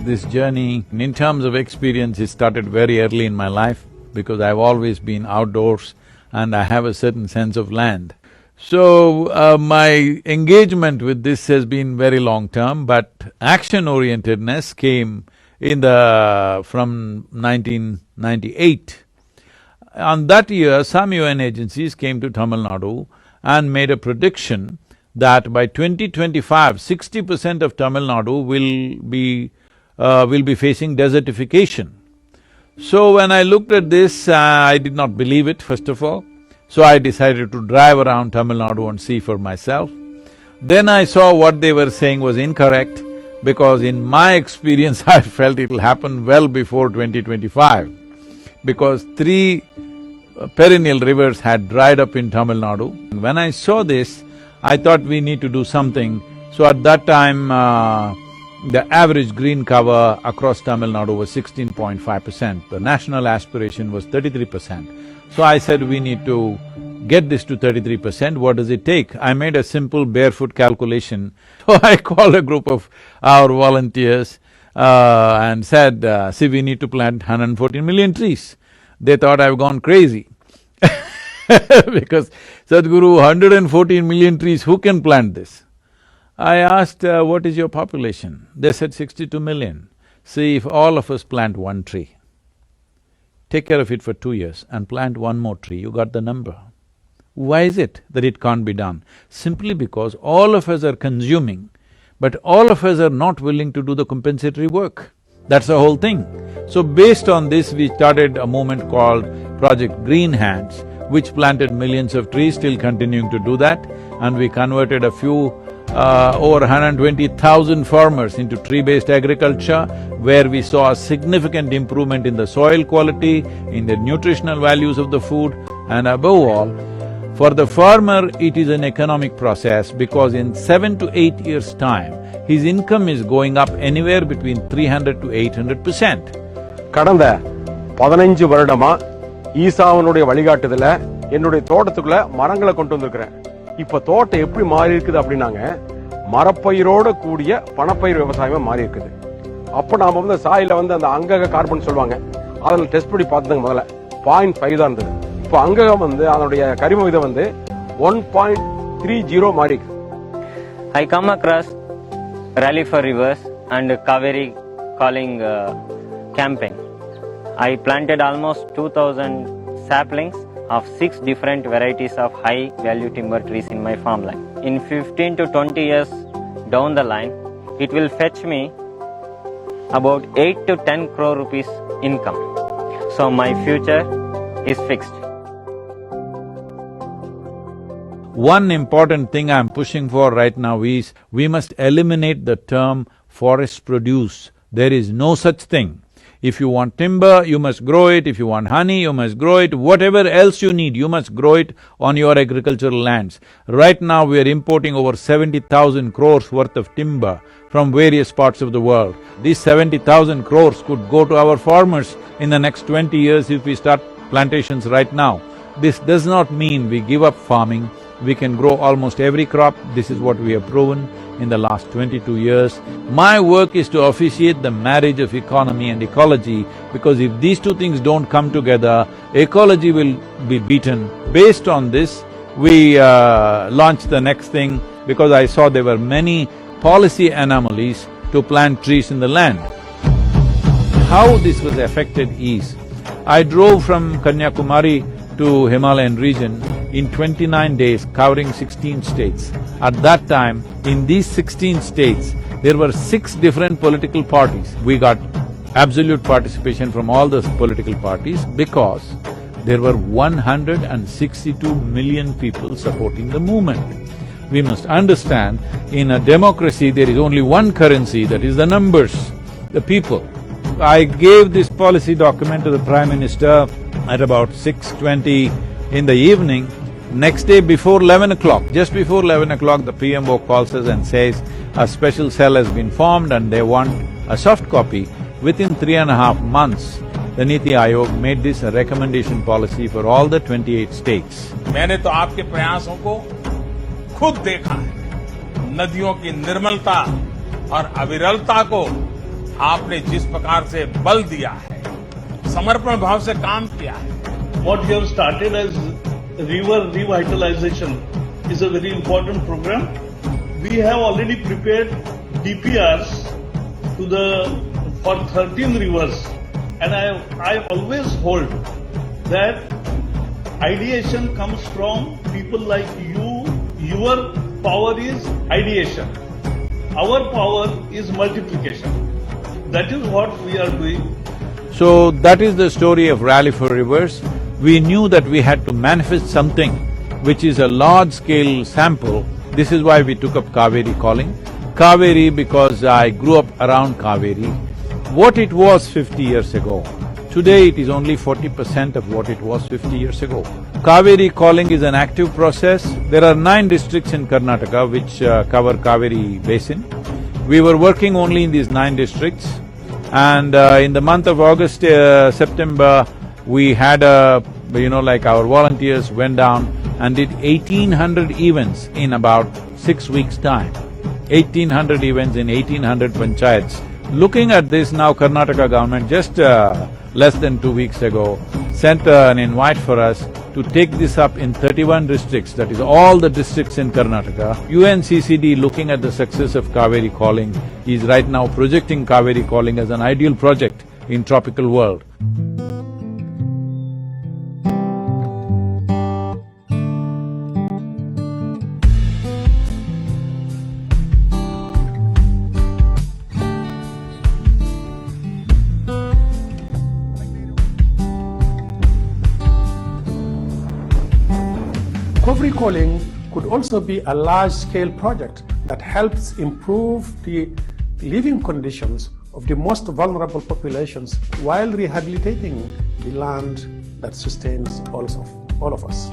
This journey, in terms of experience, it started very early in my life because I've always been outdoors and I have a certain sense of land. So, my engagement with this has been very long-term, but action-orientedness came from 1998. On that year, some UN agencies came to Tamil Nadu and made a prediction that by 2025, 60% of Tamil Nadu will be facing desertification. So when I looked at this, I did not believe it, first of all. So I decided to drive around Tamil Nadu and see for myself. Then I saw what they were saying was incorrect, because in my experience, I felt it'll happen well before 2025, because three perennial rivers had dried up in Tamil Nadu. When I saw this, I thought we need to do something. So at that time, the average green cover across Tamil Nadu was 16.5%. The national aspiration was 33%. So I said, we need to get this to 33%, what does it take? I made a simple barefoot calculation. So I called a group of our volunteers and said, see, we need to plant 114 million trees. They thought I've gone crazy because Sadhguru, 114 million trees, who can plant this? I asked, what is your population? They said 62 million. See, if all of us plant one tree, take care of it for 2 years and plant one more tree, you got the number. Why is it that it can't be done? Simply because all of us are consuming, but all of us are not willing to do the compensatory work. That's the whole thing. So based on this, we started a movement called Project Green Hands, which planted millions of trees, still continuing to do that, and we converted a few over 120,000 farmers into tree-based agriculture, where we saw a significant improvement in the soil quality, in the nutritional values of the food, and above all, for the farmer, it is an economic process because in 7 to 8 years' time, his income is going up anywhere between 300 to 800%. கடந்த 15 வருடமா ஈசாவனுடைய வழிகாட்டுதல என்னுடைய தோட்டத்துக்குள்ள மரங்களை கொண்டு வந்திருக்கிறேன். இப்ப தோட்டம் எப்படி மாறி இருக்குது அப்படின்னாங்க, மரப்பயிரோட கூடிய பணப்பயிர் விவசாயமா மாறி இருக்குது. அப்ப நாம வந்து சாயில வந்து அந்த அங்கக கார்பன் சொல்லுவாங்க, அதுல டெஸ்ட் பண்ணி பார்த்ததுங்க முதல்ல 0.5 தான் இருந்தது. இப்ப அங்ககம் வந்து அதனுடைய கரிம விகிதம் வந்து 1.30 மாறி. I come across Rally for Rivers and Cauvery calling campaign. I planted almost 2,000 saplings of 6 different varieties of high value timber trees in my farmland. In 15 to 20 years down the line, it will fetch me about 8 to 10 crore rupees income. So my future is fixed. One important thing I'm pushing for right now is, we must eliminate the term forest produce. There is no such thing. If you want timber, you must grow it. If you want honey, you must grow it. Whatever else you need, you must grow it on your agricultural lands. Right now, we are importing over 70,000 crores worth of timber from various parts of the world. These 70,000 crores could go to our farmers in the next 20 years if we start plantations right now. This does not mean we give up farming. We can grow almost every crop. This is what we have proven in the last 22 years. My work is to officiate the marriage of economy and ecology, because if these two things don't come together, ecology will be beaten. Based on this, we launched the next thing, because I saw there were many policy anomalies to plant trees in the land. How this was affected is, I drove from Kanyakumari to Himalayan region in 29 days, covering 16 states. At that time, in these 16 states, there were 6 different political parties. We got absolute participation from all those political parties because there were 162 million people supporting the movement. We must understand, in a democracy, there is only one currency, that is the numbers, the people. I gave this policy document to the Prime Minister at about 6:20 in the evening. Next day before 11 o'clock, just before 11 o'clock, the PMO calls us and says, a special cell has been formed and they want a soft copy. Within 3.5 months, the Niti Aayog made this a recommendation policy for all the 28 states. मैंने तो आपके प्रयासों को खुद देखा है, नदियों की निर्मलता और अविरलता को आपने जिस प्रकार से बल दिया है, समर्पण भाव से काम किया है, What you have started as river revitalization is a very important program. We have already prepared DPRs for 13 rivers, and I always hold that ideation comes from people like you. Your power is ideation. Our power is multiplication. That is what we are doing. So that is the story of Rally for Rivers. We knew that we had to manifest something which is a large-scale sample. This is why we took up Cauvery calling. Cauvery because I grew up around Cauvery. What it was 50 years ago, today it is only 40% of what it was 50 years ago. Cauvery calling is an active process. There are 9 districts in Karnataka which cover Cauvery basin. We were working only in these 9 districts, and in the month of August, September, we had like our volunteers went down and did 1800 events in about 6 weeks' time. 1800 events in 1800 panchayats. Looking at this now, Karnataka government just less than 2 weeks ago sent an invite for us to take this up in 31 districts, that is all the districts in Karnataka. UNCCD, looking at the success of Cauvery calling, is right now projecting Cauvery calling as an ideal project in tropical world. Cauvery calling could also be a large-scale project that helps improve the living conditions of the most vulnerable populations while rehabilitating the land that sustains all of us.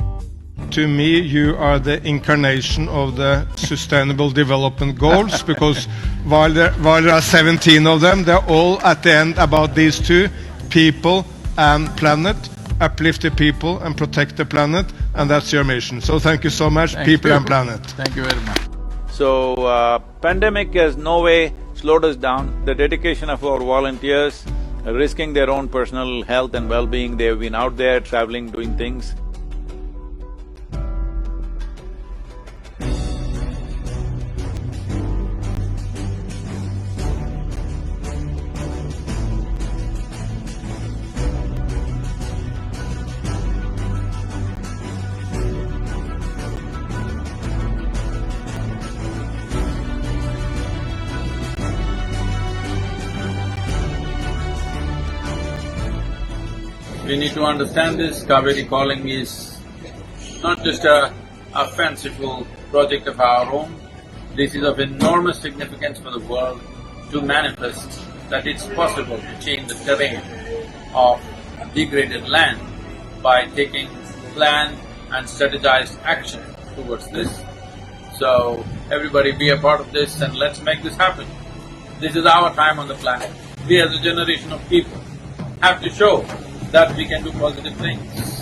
To me, you are the incarnation of the Sustainable Development Goals, because while there are 17 of them, they're all at the end about these two, people and planet, uplift the people and protect the planet, and that's your mission. So thank you so much, people and planet. Thank you very much. So, pandemic has no way slowed us down. The dedication of our volunteers, risking their own personal health and well-being, they've been out there traveling, doing things. We need to understand this. Cauvery calling is not just a fanciful project of our own. This is of enormous significance for the world to manifest that it's possible to change the terrain of degraded land by taking planned and strategized action towards this. So, everybody be a part of this and let's make this happen. This is our time on the planet. We as a generation of people have to show that we can do positive things.